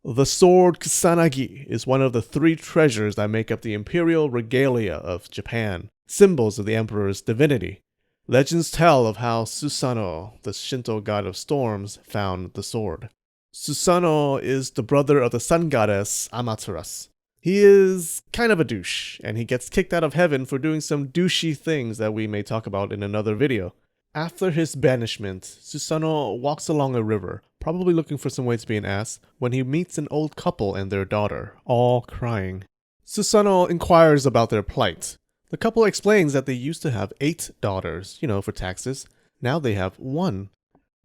The sword kusanagi is one of the three treasures that make up the imperial regalia of Japan, symbols of the emperor's divinity. Legends tell of how Susanoo, the Shinto god of storms, found the sword. Susanoo is the brother of the sun goddess Amaterasu. He is kind of a douche, and he gets kicked out of heaven for doing some douchey things that we may talk about in another video. After his banishment, Susanoo walks along a river, probably looking for some way to be an ass, when he meets an old couple and their daughter, all crying. Susanoo inquires about their plight. The couple explains that they used to have 8 daughters, for taxes. Now they have 1.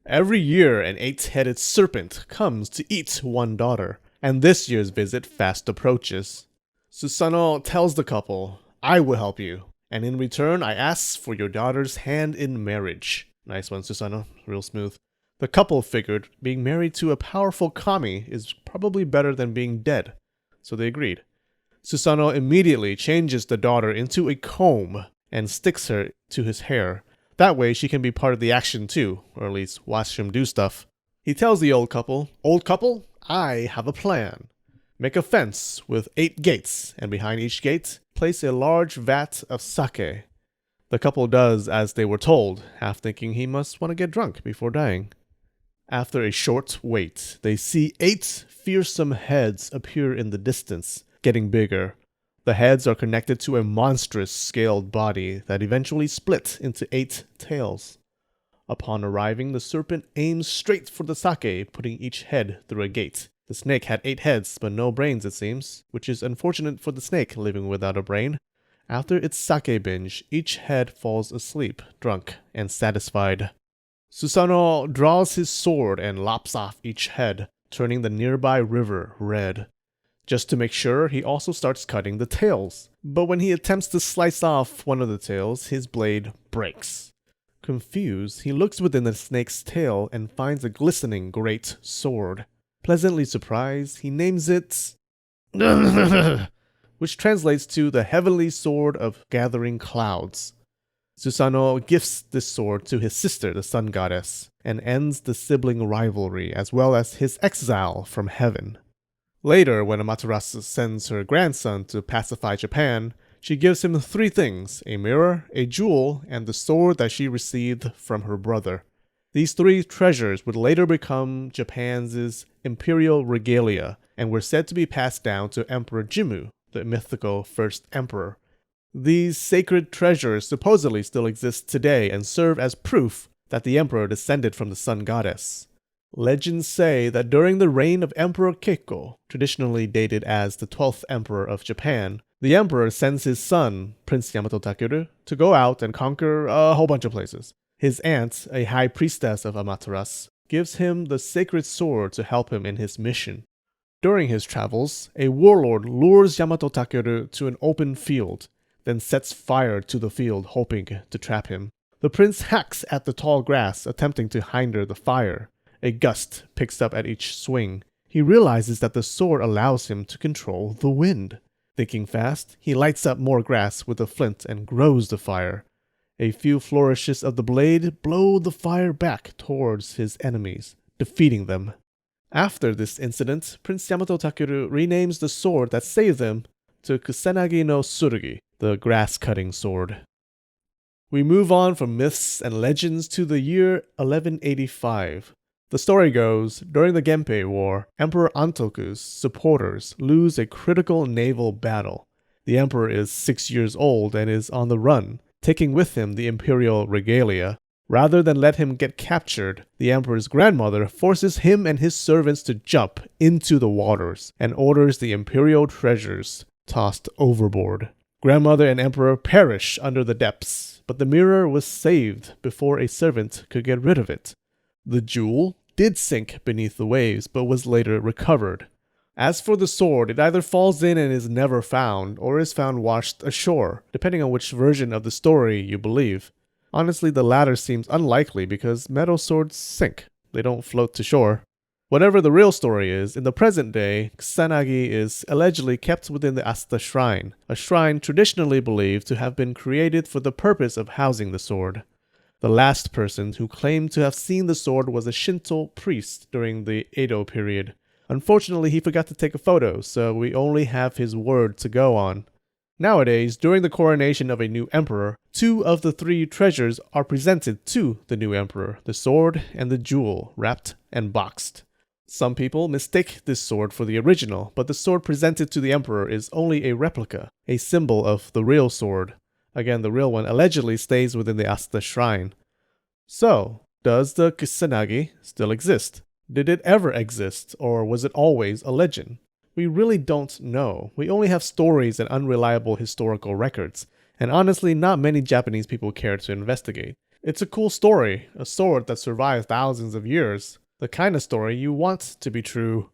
Every year an 8-headed serpent comes to eat one daughter, and this year's visit fast approaches. Susanoo tells the couple, "I will help you, and in return I ask for your daughter's hand in marriage." Nice one, Susanoo. Real smooth. The couple figured being married to a powerful kami is probably better than being dead, so they agreed. Susanoo immediately changes the daughter into a comb and sticks her to his hair. That way she can be part of the action too, or at least watch him do stuff. He tells the old couple, "Old couple, I have a plan. Make a fence with 8 gates, and behind each gate, place a large vat of sake." The couple does as they were told, half thinking he must want to get drunk before dying. After a short wait, they see 8 fearsome heads appear in the distance, getting bigger. The heads are connected to a monstrous scaled body that eventually split into 8 tails. Upon arriving, the serpent aims straight for the sake, putting each head through a gate. The snake had 8 heads, but no brains it seems, which is unfortunate for the snake living without a brain. After its sake binge, each head falls asleep, drunk and satisfied. Susanoo draws his sword and lops off each head, turning the nearby river red. Just to make sure, he also starts cutting the tails. But when he attempts to slice off one of the tails, his blade breaks. Confused, he looks within the snake's tail and finds a glistening great sword. Pleasantly surprised, he names it which translates to the heavenly sword of gathering clouds. Susanoo gifts this sword to his sister, the sun goddess, and ends the sibling rivalry as well as his exile from heaven. Later, when Amaterasu sends her grandson to pacify Japan, she gives him 3 things: a mirror, a jewel, and the sword that she received from her brother. These 3 treasures would later become Japan's imperial regalia, and were said to be passed down to Emperor Jimmu, the mythical first emperor. These sacred treasures supposedly still exist today and serve as proof that the emperor descended from the sun goddess. Legends say that during the reign of Emperor Keiko, traditionally dated as the 12th emperor of Japan, the emperor sends his son, Prince Yamato Takeru, to go out and conquer a whole bunch of places. His aunt, a high priestess of Amaterasu, gives him the sacred sword to help him in his mission. During his travels, a warlord lures Yamato Takeru to an open field, then sets fire to the field hoping to trap him. The prince hacks at the tall grass, attempting to hinder the fire. A gust picks up at each swing. He realizes that the sword allows him to control the wind. Thinking fast, he lights up more grass with a flint and grows the fire. A few flourishes of the blade blow the fire back towards his enemies, defeating them. After this incident, Prince Yamato Takeru renames the sword that saved him to kusanagi-no-tsurugi, the grass-cutting sword. We move on from myths and legends to the year 1185. The story goes, during the Genpei War, Emperor Antoku's supporters lose a critical naval battle. The emperor is 6 years old and is on the run, taking with him the imperial regalia. Rather than let him get captured, the emperor's grandmother forces him and his servants to jump into the waters and orders the imperial treasures tossed overboard. Grandmother and emperor perish under the depths, but the mirror was saved before a servant could get rid of it. The jewel did sink beneath the waves, but was later recovered. As for the sword, it either falls in and is never found, or is found washed ashore, depending on which version of the story you believe. Honestly, the latter seems unlikely because metal swords sink. They don't float to shore. Whatever the real story is, in the present day, kusanagi is allegedly kept within the Asta Shrine, a shrine traditionally believed to have been created for the purpose of housing the sword. The last person who claimed to have seen the sword was a Shinto priest during the Edo period. Unfortunately, he forgot to take a photo, so we only have his word to go on. Nowadays, during the coronation of a new emperor, 2 of the 3 treasures are presented to the new emperor, the sword and the jewel, wrapped and boxed. Some people mistake this sword for the original, but the sword presented to the emperor is only a replica, a symbol of the real sword. Again, the real one allegedly stays within the Asta shrine. So, does the kusanagi still exist? Did it ever exist, or was it always a legend? We really don't know. We only have stories and unreliable historical records, and honestly, not many Japanese people care to investigate. It's a cool story, a sword that survived thousands of years, the kind of story you want to be true.